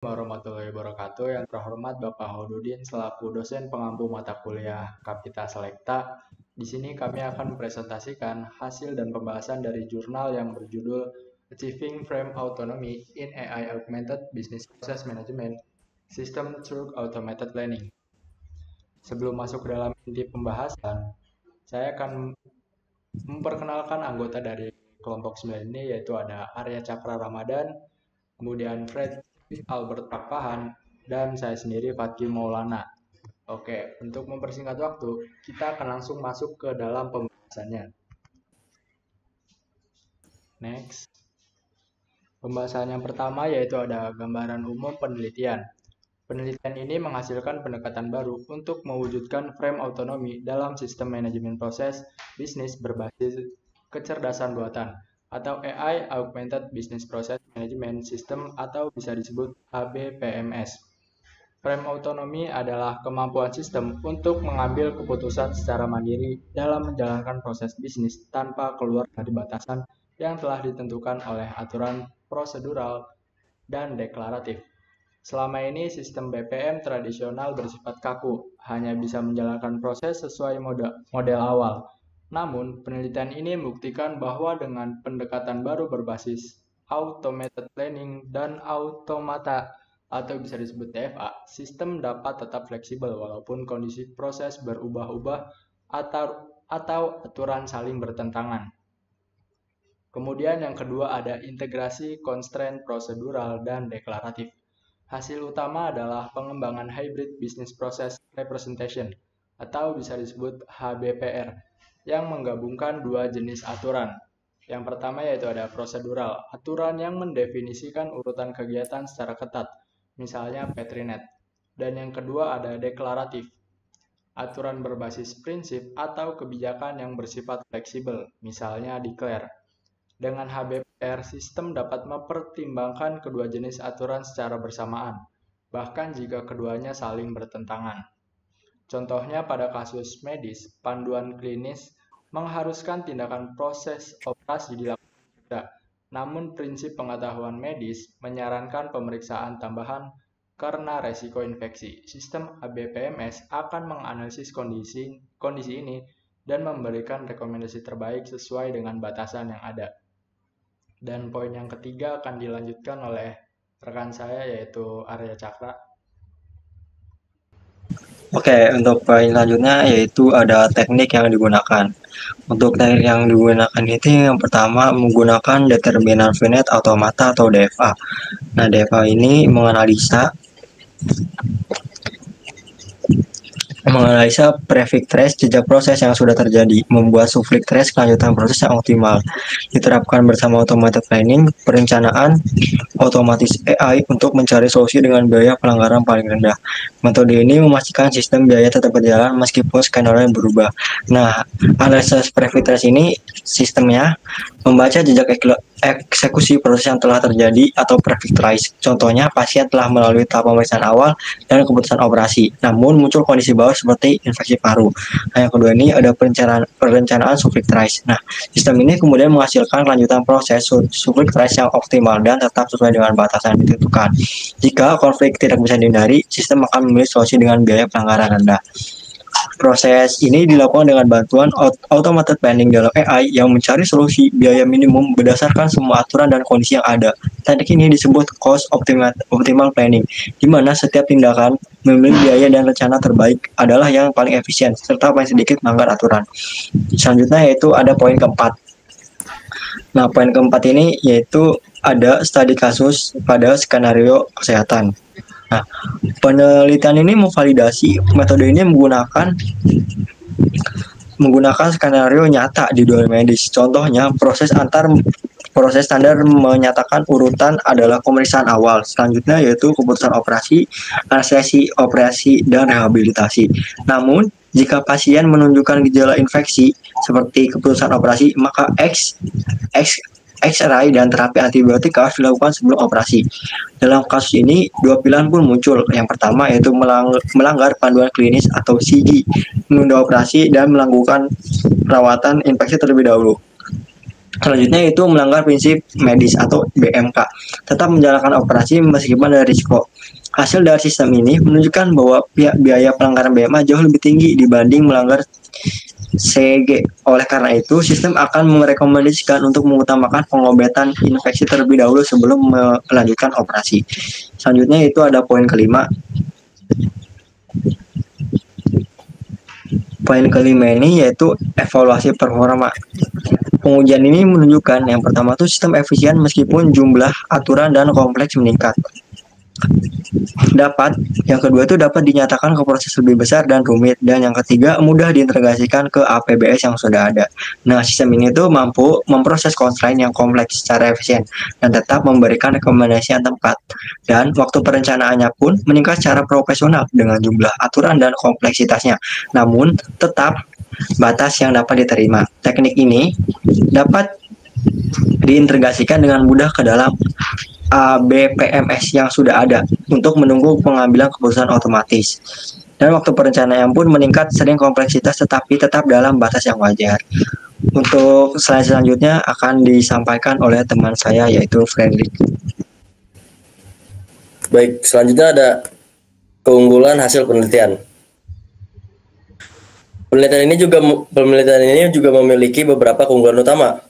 Warahmatullahi wabarakatuh. Yang terhormat Bapak Hodudin selaku dosen pengampu mata kuliah Kapita Selekta. Di sini kami akan mempresentasikan hasil dan pembahasan dari jurnal yang berjudul Achieving Frame Autonomy in AI Augmented Business Process Management System Through Automated Planning. Sebelum masuk ke dalam inti pembahasan, saya akan memperkenalkan anggota dari kelompok 9 ini, yaitu ada Arya Cakra Ramadan, kemudian Fred Albert Pakpahan, dan saya sendiri Fatki Maulana. Oke, untuk mempersingkat waktu, kita akan langsung masuk ke dalam pembahasannya. Next. Pembahasan yang pertama yaitu ada gambaran umum penelitian. Penelitian ini menghasilkan pendekatan baru untuk mewujudkan frame autonomi dalam sistem manajemen proses bisnis berbasis kecerdasan buatan atau AI Augmented Business Process Management System atau bisa disebut ABPMS. Frame autonomi adalah kemampuan sistem untuk mengambil keputusan secara mandiri dalam menjalankan proses bisnis tanpa keluar dari batasan yang telah ditentukan oleh aturan prosedural dan deklaratif. Selama ini sistem BPM tradisional bersifat kaku, hanya bisa menjalankan proses sesuai model awal. Namun, penelitian ini membuktikan bahwa dengan pendekatan baru berbasis automated planning dan automata atau bisa disebut TFA, sistem dapat tetap fleksibel walaupun kondisi proses berubah-ubah atau aturan saling bertentangan. Kemudian yang kedua ada integrasi constraint prosedural dan deklaratif. Hasil utama adalah pengembangan Hybrid Business Process Representation atau bisa disebut HBPR yang menggabungkan dua jenis aturan. Yang pertama yaitu ada prosedural, aturan yang mendefinisikan urutan kegiatan secara ketat, misalnya Petrinet. Dan yang kedua ada deklaratif, aturan berbasis prinsip atau kebijakan yang bersifat fleksibel, misalnya declare. Dengan HBPR, sistem dapat mempertimbangkan kedua jenis aturan secara bersamaan, bahkan jika keduanya saling bertentangan. Contohnya pada kasus medis, panduan klinis mengharuskan tindakan proses operasi dilakukan, namun prinsip pengetahuan medis menyarankan pemeriksaan tambahan karena resiko infeksi. Sistem ABPMS akan menganalisis kondisi ini dan memberikan rekomendasi terbaik sesuai dengan batasan yang ada. Dan poin yang ketiga akan dilanjutkan oleh rekan saya yaitu Arya Cakra. Oke, untuk poin selanjutnya yaitu ada teknik yang digunakan. Untuk teknik yang digunakan itu yang pertama menggunakan determinan finite automata atau DFA. Nah, DFA ini menganalisa prefix trace jejak proses yang sudah terjadi, membuat suffix trace kelanjutan proses yang optimal. Diterapkan bersama automated planning, perencanaan otomatis AI untuk mencari solusi dengan biaya pelanggaran paling rendah. Metode ini memastikan sistem biaya tetap berjalan meskipun skenario berubah. Nah, analisis prefix trace ini sistemnya membaca jejak eksekusi proses yang telah terjadi atau prefix trace. Contohnya, pasien telah melalui tahap pemeriksaan awal dan keputusan operasi, namun muncul kondisi bawah seperti infeksi paru. Nah, yang kedua ini ada perencanaan suffix trace. Nah, sistem ini kemudian menghasilkan kelanjutan proses suffix trace yang optimal dan tetap sesuai dengan batasan yang ditentukan. Jika konflik tidak bisa dihindari, sistem akan memilih solusi dengan biaya pelanggaran rendah. Proses ini dilakukan dengan bantuan automated planning dalam AI yang mencari solusi biaya minimum berdasarkan semua aturan dan kondisi yang ada. Teknik ini disebut cost optimal planning, di mana setiap tindakan memilih biaya dan rencana terbaik adalah yang paling efisien serta paling sedikit melanggar aturan. Selanjutnya yaitu ada poin keempat. Nah, poin keempat ini yaitu ada studi kasus pada skenario kesehatan. Nah, penelitian ini memvalidasi metode ini menggunakan skenario nyata di dunia medis. Contohnya, proses standar menyatakan urutan adalah pemeriksaan awal. Selanjutnya yaitu keputusan operasi, anestesi, operasi, dan rehabilitasi. Namun, jika pasien menunjukkan gejala infeksi seperti keputusan operasi, maka X-ray dan terapi antibiotik harus dilakukan sebelum operasi. Dalam kasus ini, dua pilihan pun muncul. Yang pertama yaitu melanggar panduan klinis atau CG, menunda operasi dan melakukan perawatan infeksi terlebih dahulu. Selanjutnya itu melanggar prinsip medis atau BMK, tetap menjalankan operasi meskipun ada risiko. Hasil dari sistem ini menunjukkan bahwa biaya pelanggaran BMA jauh lebih tinggi dibanding melanggar CG. Oleh karena itu, sistem akan merekomendasikan untuk mengutamakan pengobatan infeksi terlebih dahulu sebelum melanjutkan operasi. Selanjutnya itu ada poin kelima. Poin kelima ini yaitu evaluasi performa. Pengujian ini menunjukkan yang pertama itu sistem efisien meskipun jumlah aturan dan kompleks meningkat. Yang kedua itu dapat dinyatakan ke proses lebih besar dan rumit, dan yang ketiga mudah diintegrasikan ke APBS yang sudah ada. Nah, sistem ini tuh mampu memproses constraint yang kompleks secara efisien dan tetap memberikan rekomendasi yang tepat. Dan waktu perencanaannya pun meningkat secara profesional dengan jumlah aturan dan kompleksitasnya. Namun tetap batas yang dapat diterima. Teknik ini dapat diintegrasikan dengan mudah ke dalam BPMS yang sudah ada untuk menunggu pengambilan keputusan otomatis. Dan waktu perencanaan pun meningkat, sering kompleksitas tetapi tetap dalam batas yang wajar. Untuk slide selanjutnya akan disampaikan oleh teman saya yaitu Fredrik. Baik, selanjutnya ada keunggulan hasil penelitian. Penelitian ini juga memiliki beberapa keunggulan utama.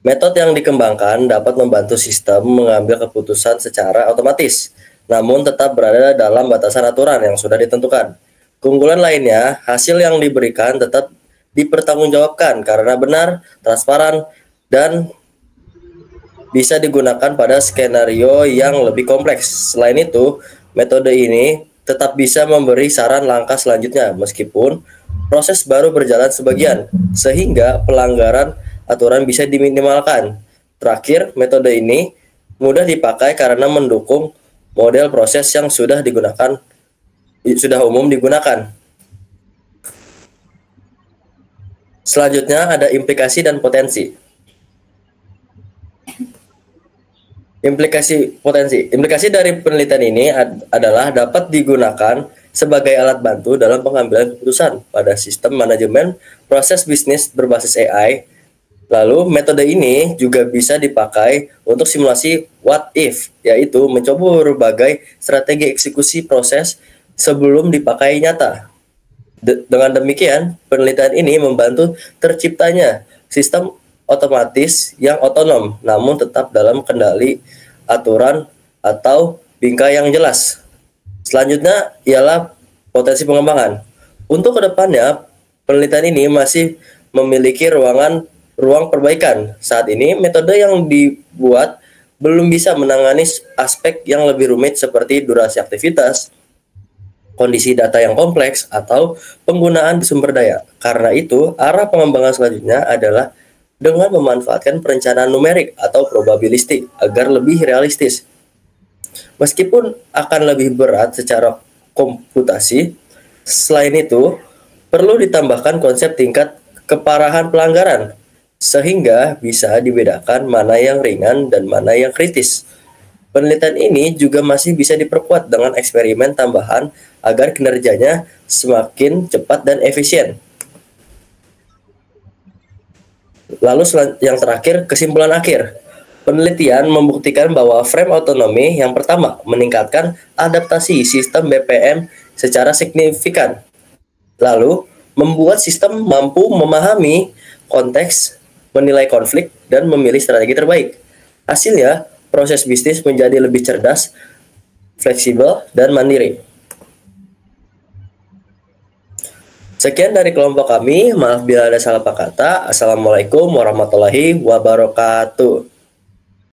Metode yang dikembangkan dapat membantu sistem mengambil keputusan secara otomatis, namun tetap berada dalam batasan aturan yang sudah ditentukan. Keunggulan lainnya, hasil yang diberikan tetap dipertanggungjawabkan karena benar, transparan, dan bisa digunakan pada skenario yang lebih kompleks. Selain itu, metode ini tetap bisa memberi saran langkah selanjutnya meskipun proses baru berjalan sebagian, sehingga pelanggaran aturan bisa diminimalkan. Terakhir, metode ini mudah dipakai karena mendukung model proses yang sudah umum digunakan. Selanjutnya ada implikasi dan potensi. Implikasi dari penelitian ini adalah dapat digunakan sebagai alat bantu dalam pengambilan keputusan pada sistem manajemen proses bisnis berbasis AI. Lalu metode ini juga bisa dipakai untuk simulasi what if, yaitu mencoba berbagai strategi eksekusi proses sebelum dipakai nyata. Dengan demikian, penelitian ini membantu terciptanya sistem otomatis yang otonom, namun tetap dalam kendali aturan atau bingkai yang jelas. Selanjutnya ialah potensi pengembangan. Untuk kedepannya, penelitian ini masih memiliki ruang perbaikan. Saat ini, metode yang dibuat belum bisa menangani aspek yang lebih rumit seperti durasi aktivitas, kondisi data yang kompleks, atau penggunaan sumber daya. Karena itu, arah pengembangan selanjutnya adalah dengan memanfaatkan perencanaan numerik atau probabilistik agar lebih realistis. Meskipun akan lebih berat secara komputasi, selain itu, perlu ditambahkan konsep tingkat keparahan pelanggaran, sehingga bisa dibedakan mana yang ringan dan mana yang kritis. Penelitian ini juga masih bisa diperkuat dengan eksperimen tambahan agar kinerjanya semakin cepat dan efisien. Lalu yang terakhir, kesimpulan akhir. Penelitian membuktikan bahwa frame otonomi yang pertama meningkatkan adaptasi sistem BPM secara signifikan. Lalu, membuat sistem mampu memahami konteks, menilai konflik, dan memilih strategi terbaik. Hasilnya, proses bisnis menjadi lebih cerdas, fleksibel, dan mandiri. Sekian dari kelompok kami, maaf bila ada salah kata. Assalamualaikum warahmatullahi wabarakatuh.